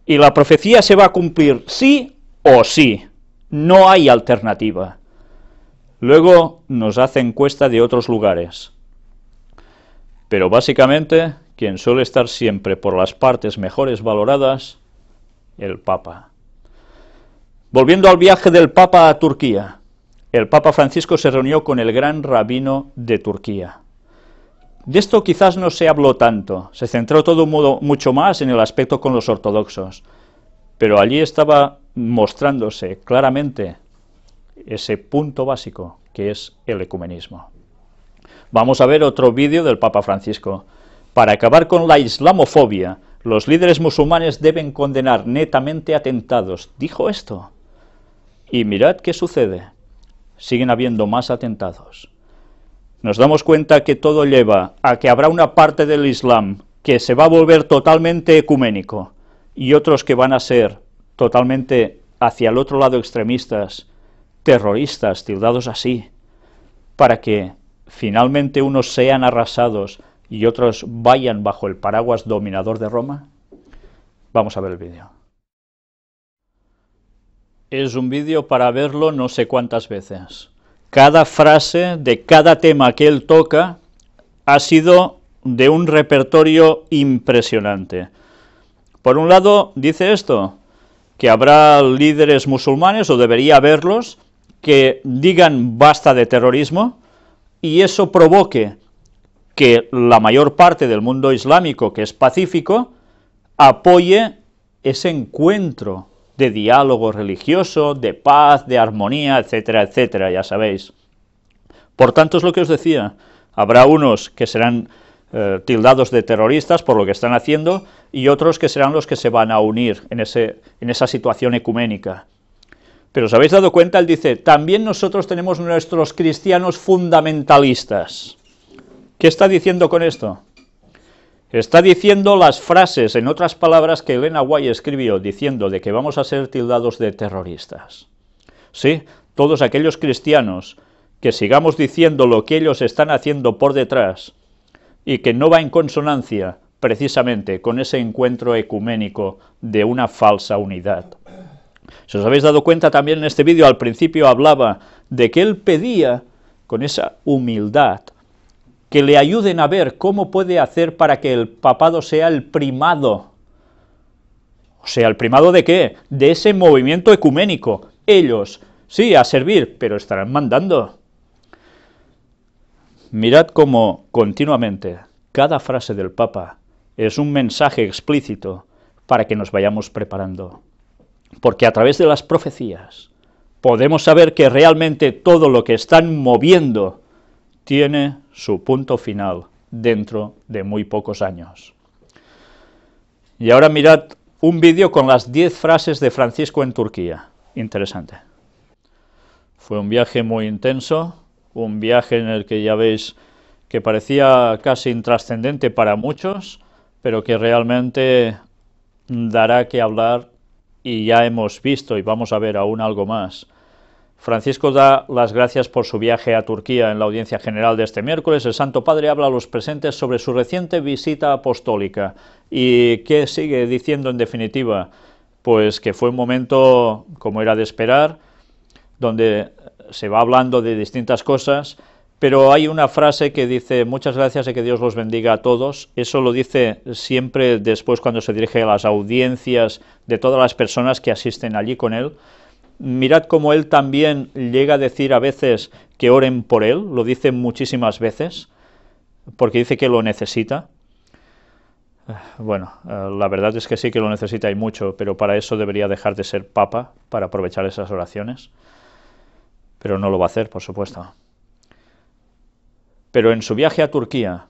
[SPEAKER 1] Y la profecía se va a cumplir sí o sí. No hay alternativa. Luego nos hace encuesta de otros lugares. Pero básicamente, quien suele estar siempre por las partes mejores valoradas, el Papa. Volviendo al viaje del Papa a Turquía, el Papa Francisco se reunió con el gran rabino de Turquía. De esto quizás no se habló tanto, se centró todo mucho más en el aspecto con los ortodoxos, pero allí estaba mostrándose claramente ese punto básico que es el ecumenismo. Vamos a ver otro vídeo del Papa Francisco. Para acabar con la islamofobia, los líderes musulmanes deben condenar netamente atentados. Dijo esto. Y mirad qué sucede. Siguen habiendo más atentados. Nos damos cuenta que todo lleva a que habrá una parte del Islam que se va a volver totalmente ecuménico y otros que van a ser totalmente hacia el otro lado extremistas, terroristas, tildados así, para que finalmente unos sean arrasados y otros vayan bajo el paraguas dominador de Roma. Vamos a ver el vídeo. Es un vídeo para verlo no sé cuántas veces. Cada frase de cada tema que él toca ha sido de un repertorio impresionante. Por un lado, dice esto, que habrá líderes musulmanes, o debería haberlos, que digan basta de terrorismo, y eso provoque que la mayor parte del mundo islámico, que es pacífico, apoye ese encuentro de diálogo religioso, de paz, de armonía, etcétera, etcétera, ya sabéis. Por tanto, es lo que os decía, habrá unos que serán tildados de terroristas por lo que están haciendo, y otros que serán los que se van a unir en esa situación ecuménica. Pero ¿os habéis dado cuenta? Él dice, también nosotros tenemos nuestros cristianos fundamentalistas. ¿Qué está diciendo con esto? Está diciendo las frases, en otras palabras, que Elena White escribió, diciendo de que vamos a ser tildados de terroristas. Sí, todos aquellos cristianos que sigamos diciendo lo que ellos están haciendo por detrás y que no va en consonancia precisamente con ese encuentro ecuménico de una falsa unidad. Si os habéis dado cuenta también en este vídeo, al principio hablaba de que él pedía, con esa humildad, que le ayuden a ver cómo puede hacer para que el papado sea el primado. O sea, ¿el primado de qué? De ese movimiento ecuménico. Ellos, sí, a servir, pero estarán mandando. Mirad cómo continuamente cada frase del Papa es un mensaje explícito para que nos vayamos preparando. Porque a través de las profecías podemos saber que realmente todo lo que están moviendo tiene su punto final dentro de muy pocos años. Y ahora mirad un vídeo con las 10 frases de Francisco en Turquía. Interesante. Fue un viaje muy intenso, un viaje en el que ya veis que parecía casi intrascendente para muchos, pero que realmente dará que hablar, y ya hemos visto y vamos a ver aún algo más. Francisco da las gracias por su viaje a Turquía en la audiencia general de este miércoles. El Santo Padre habla a los presentes sobre su reciente visita apostólica. ¿Y qué sigue diciendo en definitiva? Pues que fue un momento, como era de esperar, donde se va hablando de distintas cosas, pero hay una frase que dice, muchas gracias y que Dios los bendiga a todos. Eso lo dice siempre después cuando se dirige a las audiencias de todas las personas que asisten allí con él. Mirad cómo él también llega a decir a veces que oren por él, lo dice muchísimas veces, porque dice que lo necesita. Bueno, la verdad es que sí que lo necesita y mucho, pero para eso debería dejar de ser papa, para aprovechar esas oraciones. Pero no lo va a hacer, por supuesto. Pero en su viaje a Turquía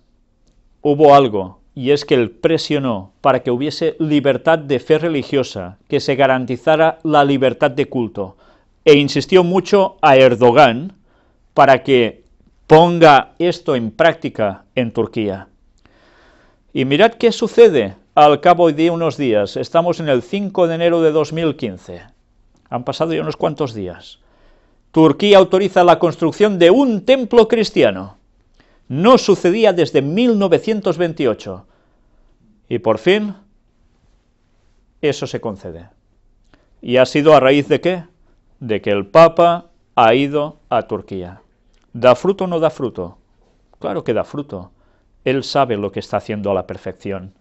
[SPEAKER 1] hubo algo, y es que él presionó para que hubiese libertad de fe religiosa, que se garantizara la libertad de culto, e insistió mucho a Erdogan para que ponga esto en práctica en Turquía. Y mirad qué sucede al cabo de unos días. Estamos en el 5 de enero de 2015. Han pasado ya unos cuantos días. Turquía autoriza la construcción de un templo cristiano. No sucedía desde 1928. Y por fin, eso se concede. ¿Y ha sido a raíz de qué? De que el Papa ha ido a Turquía. ¿Da fruto o no da fruto? Claro que da fruto. Él sabe lo que está haciendo a la perfección.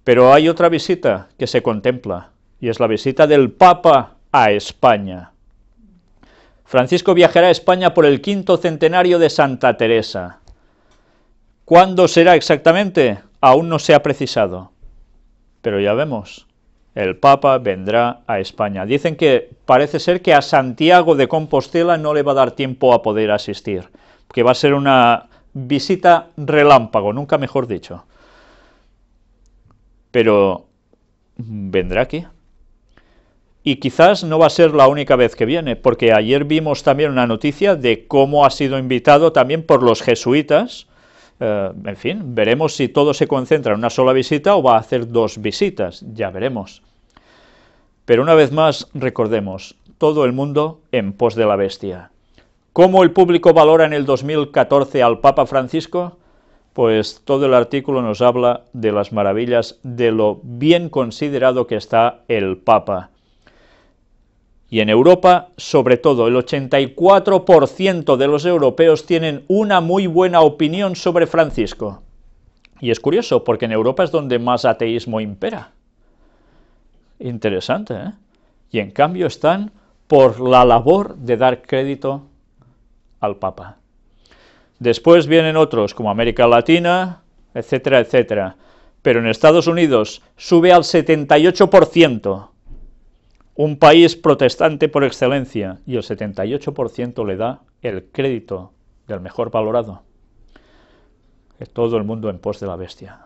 [SPEAKER 1] Pero hay otra visita que se contempla, y es la visita del Papa a España. Francisco viajará a España por el 5º centenario de Santa Teresa. ¿Cuándo será exactamente? Aún no se ha precisado. Pero ya vemos, el Papa vendrá a España. Dicen que parece ser que a Santiago de Compostela no le va a dar tiempo a poder asistir, que va a ser una visita relámpago, nunca mejor dicho. Pero vendrá aquí. Y quizás no va a ser la única vez que viene, porque ayer vimos también una noticia de cómo ha sido invitado también por los jesuitas. En fin, veremos si todo se concentra en una sola visita o va a hacer 2 visitas, ya veremos. Pero una vez más, recordemos, todo el mundo en pos de la bestia. ¿Cómo el público valora en el 2014 al Papa Francisco? Pues todo el artículo nos habla de las maravillas, de lo bien considerado que está el Papa. Y en Europa, sobre todo, el 84% de los europeos tienen una muy buena opinión sobre Francisco. Y es curioso, porque en Europa es donde más ateísmo impera. Interesante, ¿eh? Y en cambio están por la labor de dar crédito al Papa. Después vienen otros, como América Latina, etcétera, etcétera. Pero en Estados Unidos sube al 78%. Un país protestante por excelencia, y el 78% le da el crédito del mejor valorado. Todo el mundo en pos de la bestia.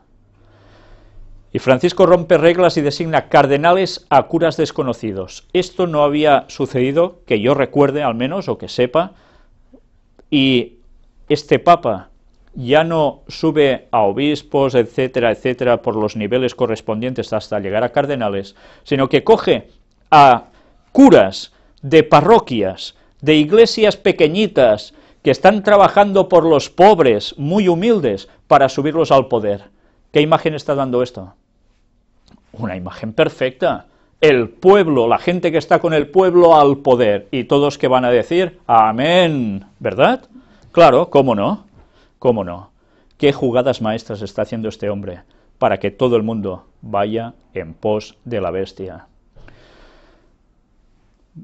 [SPEAKER 1] Y Francisco rompe reglas y designa cardenales a curas desconocidos. Esto no había sucedido, que yo recuerde al menos, o que sepa, y este Papa ya no sube a obispos, etcétera, etcétera, por los niveles correspondientes hasta llegar a cardenales, sino que coge a curas de parroquias, de iglesias pequeñitas, que están trabajando por los pobres, muy humildes, para subirlos al poder. ¿Qué imagen está dando esto? Una imagen perfecta. El pueblo, la gente que está con el pueblo al poder, y todos que van a decir, amén, ¿verdad? Claro, ¿cómo no? ¿Cómo no? ¿Qué jugadas maestras está haciendo este hombre para que todo el mundo vaya en pos de la bestia?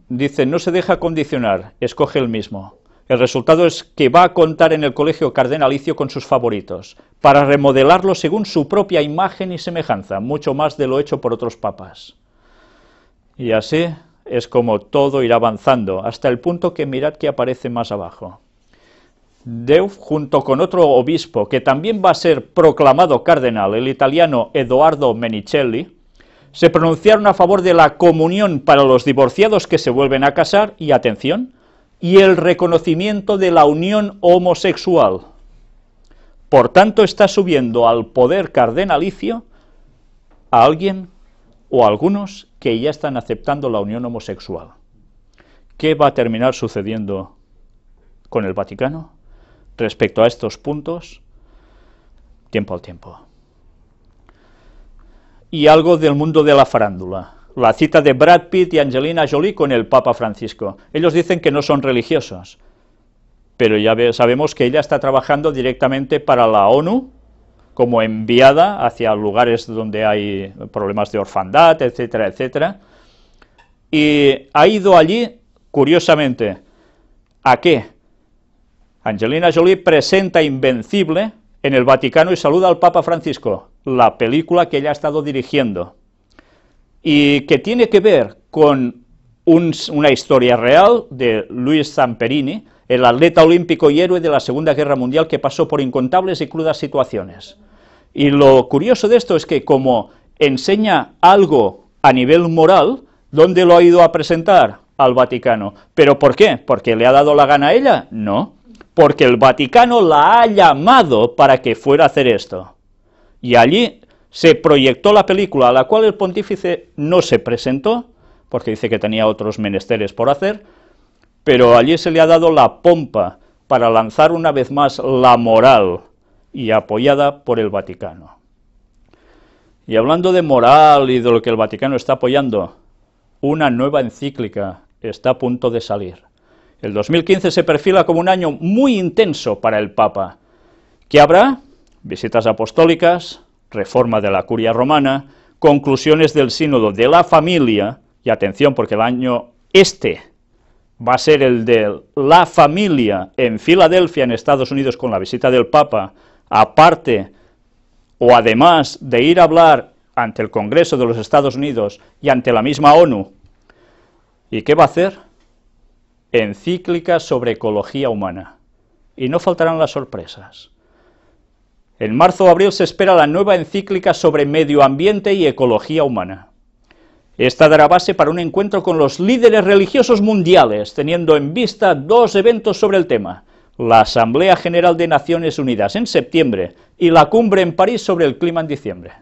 [SPEAKER 1] Dice, no se deja condicionar, escoge el mismo. El resultado es que va a contar en el colegio cardenalicio con sus favoritos, para remodelarlo según su propia imagen y semejanza, mucho más de lo hecho por otros papas. Y así es como todo irá avanzando, hasta el punto que mirad que aparece más abajo. Deu, junto con otro obispo, que también va a ser proclamado cardenal, el italiano Edoardo Menicelli, se pronunciaron a favor de la comunión para los divorciados que se vuelven a casar, y atención, y el reconocimiento de la unión homosexual. Por tanto, está subiendo al poder cardenalicio a alguien o a algunos que ya están aceptando la unión homosexual. ¿Qué va a terminar sucediendo con el Vaticano respecto a estos puntos? Tiempo al tiempo. Y algo del mundo de la farándula. La cita de Brad Pitt y Angelina Jolie con el Papa Francisco. Ellos dicen que no son religiosos, pero ya sabemos que ella está trabajando directamente para la ONU, como enviada hacia lugares donde hay problemas de orfandad, etcétera, etcétera. Y ha ido allí, curiosamente, ¿a qué? Angelina Jolie presenta Invencible en el Vaticano y saluda al Papa Francisco, la película que ella ha estado dirigiendo, y que tiene que ver con una historia real de Luis Zamperini, el atleta olímpico y héroe de la Segunda Guerra Mundial que pasó por incontables y crudas situaciones. Y lo curioso de esto es que como enseña algo a nivel moral, ¿dónde lo ha ido a presentar? Al Vaticano. ¿Pero por qué? ¿Porque le ha dado la gana a ella? No, porque el Vaticano la ha llamado para que fuera a hacer esto. Y allí se proyectó la película, a la cual el pontífice no se presentó, porque dice que tenía otros menesteres por hacer, pero allí se le ha dado la pompa para lanzar una vez más la moral, y apoyada por el Vaticano. Y hablando de moral y de lo que el Vaticano está apoyando, una nueva encíclica está a punto de salir. El 2015 se perfila como un año muy intenso para el Papa. ¿Qué habrá? Visitas apostólicas, reforma de la Curia Romana, conclusiones del Sínodo de la Familia, y atención porque el año va a ser el de la familia en Filadelfia, en Estados Unidos, con la visita del Papa, aparte o además de ir a hablar ante el Congreso de los Estados Unidos y ante la misma ONU. ¿Y qué va a hacer? Encíclica sobre ecología humana. Y no faltarán las sorpresas. En marzo o abril se espera la nueva encíclica sobre medio ambiente y ecología humana. Esta dará base para un encuentro con los líderes religiosos mundiales, teniendo en vista dos eventos sobre el tema: la Asamblea General de Naciones Unidas en septiembre y la cumbre en París sobre el clima en diciembre.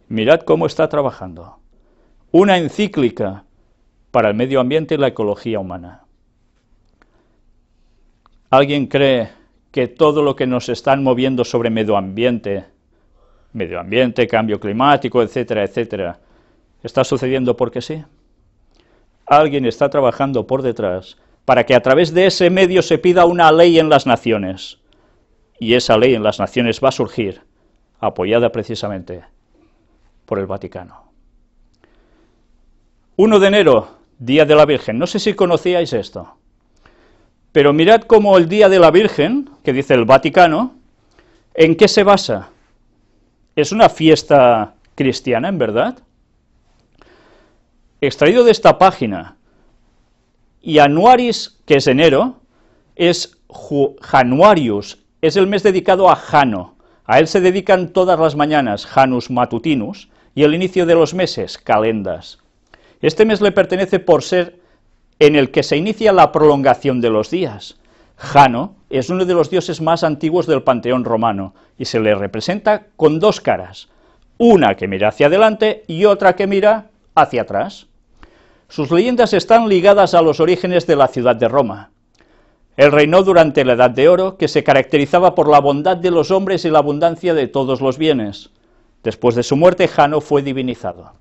[SPEAKER 1] Mirad cómo está trabajando. Una encíclica para el medio ambiente y la ecología humana. ¿Alguien cree que todo lo que nos están moviendo sobre medio ambiente, cambio climático, etcétera, etcétera, está sucediendo porque sí? Alguien está trabajando por detrás para que a través de ese medio se pida una ley en las naciones, y esa ley en las naciones va a surgir, apoyada precisamente por el Vaticano. 1 de enero, Día de la Virgen. No sé si conocíais esto, pero mirad cómo el Día de la Virgen, que dice el Vaticano, ¿en qué se basa? ¿Es una fiesta cristiana, en verdad? Extraído de esta página, Januaris, que es enero, es Januarius, es el mes dedicado a Jano. A él se dedican todas las mañanas, Janus Matutinus, y el inicio de los meses, Calendas. Este mes le pertenece por ser en el que se inicia la prolongación de los días. Jano es uno de los dioses más antiguos del panteón romano, y se le representa con dos caras, una que mira hacia adelante y otra que mira hacia atrás. Sus leyendas están ligadas a los orígenes de la ciudad de Roma. Él reinó durante la Edad de Oro, que se caracterizaba por la bondad de los hombres y la abundancia de todos los bienes. Después de su muerte, Jano fue divinizado.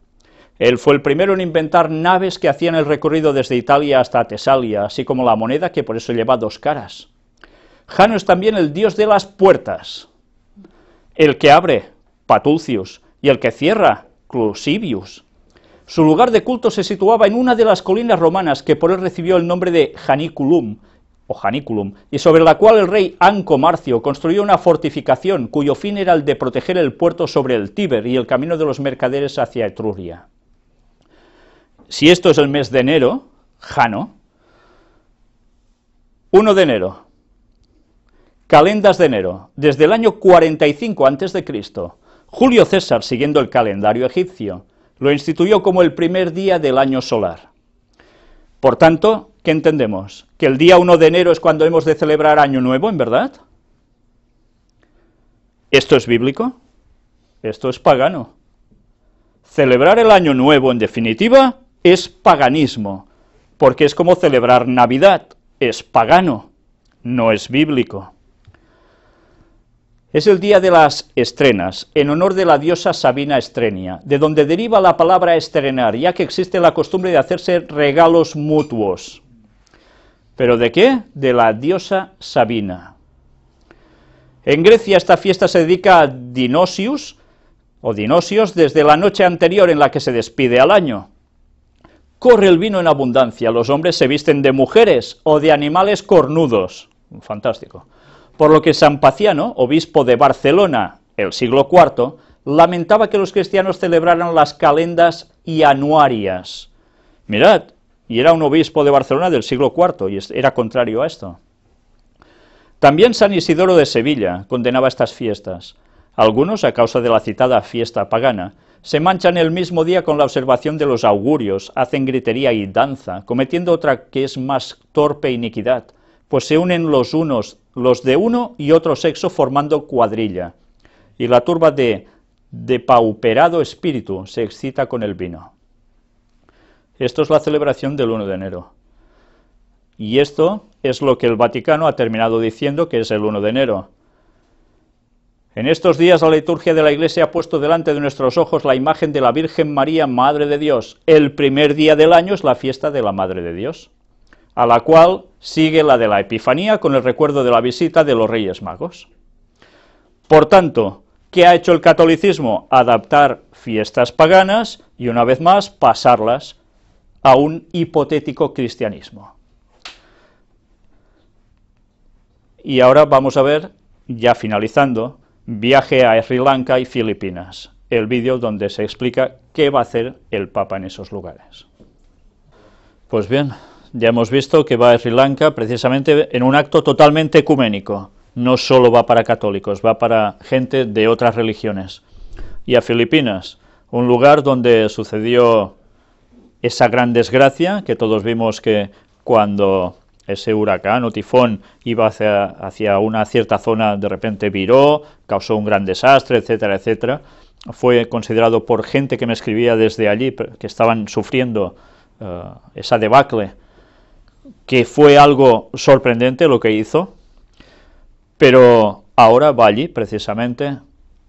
[SPEAKER 1] Él fue el primero en inventar naves que hacían el recorrido desde Italia hasta Tesalia, así como la moneda, que por eso lleva dos caras. Jano es también el dios de las puertas. El que abre, Patulcius, y el que cierra, Clusivius. Su lugar de culto se situaba en una de las colinas romanas que por él recibió el nombre de Janiculum, y sobre la cual el rey Anco Marcio construyó una fortificación cuyo fin era el de proteger el puerto sobre el Tíber y el camino de los mercaderes hacia Etruria. Si esto es el mes de enero, Jano, 1 de enero, calendas de enero, desde el año 45 a.C., Julio César, siguiendo el calendario egipcio, lo instituyó como el primer día del año solar. Por tanto, ¿qué entendemos? ¿Que el día 1 de enero es cuando hemos de celebrar Año Nuevo, en verdad? ¿Esto es bíblico? Esto es pagano. Celebrar el Año Nuevo, en definitiva, es paganismo, porque es como celebrar Navidad, es pagano, no es bíblico. Es el día de las estrenas, en honor de la diosa Sabina Estrenia, de donde deriva la palabra estrenar, ya que existe la costumbre de hacerse regalos mutuos. ¿Pero de qué? De la diosa Sabina. En Grecia esta fiesta se dedica a Dinosios desde la noche anterior en la que se despide al año. Corre el vino en abundancia, los hombres se visten de mujeres o de animales cornudos. Fantástico. Por lo que San Paciano, obispo de Barcelona, el siglo IV, lamentaba que los cristianos celebraran las calendas ianuarias. Mirad, y era un obispo de Barcelona del siglo IV, y era contrario a esto. También San Isidoro de Sevilla condenaba estas fiestas. Algunos, a causa de la citada fiesta pagana, se manchan el mismo día con la observación de los augurios, hacen gritería y danza, cometiendo otra que es más torpe iniquidad, pues se unen los de uno y otro sexo formando cuadrilla, y la turba de depauperado espíritu se excita con el vino. Esto es la celebración del 1 de enero. Y esto es lo que el Vaticano ha terminado diciendo que es el 1 de enero. En estos días la liturgia de la Iglesia ha puesto delante de nuestros ojos la imagen de la Virgen María, Madre de Dios. El primer día del año es la fiesta de la Madre de Dios, a la cual sigue la de la Epifanía con el recuerdo de la visita de los Reyes Magos. Por tanto, ¿qué ha hecho el catolicismo? Adaptar fiestas paganas y, una vez más, pasarlas a un hipotético cristianismo. Y ahora vamos a ver, ya finalizando, viaje a Sri Lanka y Filipinas, el vídeo donde se explica qué va a hacer el Papa en esos lugares. Pues bien, ya hemos visto que va a Sri Lanka precisamente en un acto totalmente ecuménico. No solo va para católicos, va para gente de otras religiones. Y a Filipinas, un lugar donde sucedió esa gran desgracia, que todos vimos que cuando ese huracán o tifón iba hacia una cierta zona, de repente viró, causó un gran desastre, etcétera, etcétera. Fue considerado por gente que me escribía desde allí, que estaban sufriendo esa debacle, que fue algo sorprendente lo que hizo, pero ahora va allí precisamente a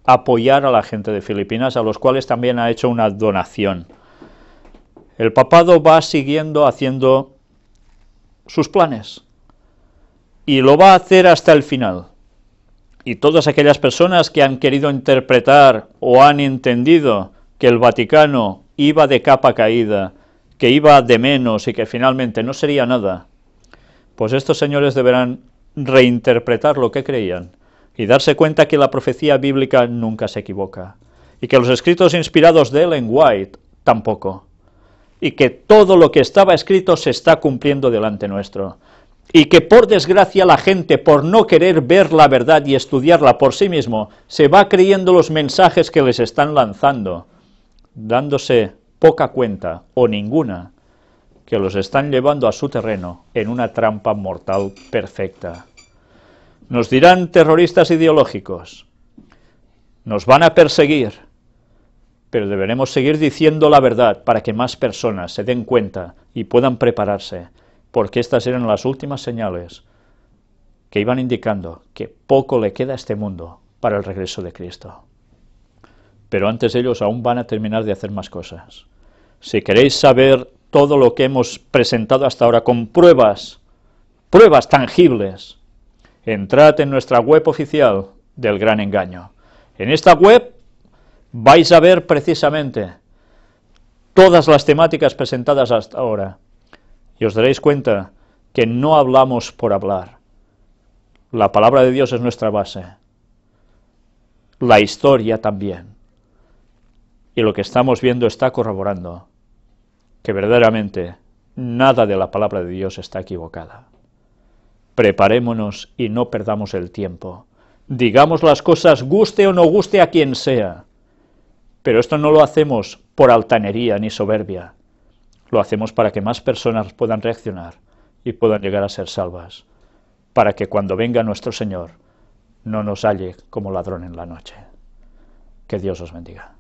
[SPEAKER 1] apoyar a la gente de Filipinas, a los cuales también ha hecho una donación. El papado va siguiendo haciendo sus planes, y lo va a hacer hasta el final. Y todas aquellas personas que han querido interpretar o han entendido que el Vaticano iba de capa caída, que iba de menos y que finalmente no sería nada, pues estos señores deberán reinterpretar lo que creían y darse cuenta que la profecía bíblica nunca se equivoca, y que los escritos inspirados de Ellen White tampoco, y que todo lo que estaba escrito se está cumpliendo delante nuestro, y que por desgracia la gente, por no querer ver la verdad y estudiarla por sí mismo, se va creyendo los mensajes que les están lanzando, dándose poca cuenta, o ninguna, que los están llevando a su terreno en una trampa mortal perfecta. Nos dirán terroristas ideológicos, nos van a perseguir, pero deberemos seguir diciendo la verdad para que más personas se den cuenta y puedan prepararse, porque estas eran las últimas señales que iban indicando que poco le queda a este mundo para el regreso de Cristo. Pero antes ellos aún van a terminar de hacer más cosas. Si queréis saber todo lo que hemos presentado hasta ahora con pruebas tangibles, entrad en nuestra web oficial del Gran Engaño. En esta web vais a ver precisamente todas las temáticas presentadas hasta ahora, y os daréis cuenta que no hablamos por hablar. La palabra de Dios es nuestra base, la historia también, y lo que estamos viendo está corroborando que verdaderamente nada de la palabra de Dios está equivocada. Preparémonos y no perdamos el tiempo. Digamos las cosas, guste o no guste a quien sea, pero esto no lo hacemos por altanería ni soberbia, lo hacemos para que más personas puedan reaccionar y puedan llegar a ser salvas, para que cuando venga nuestro Señor no nos halle como ladrón en la noche. Que Dios os bendiga.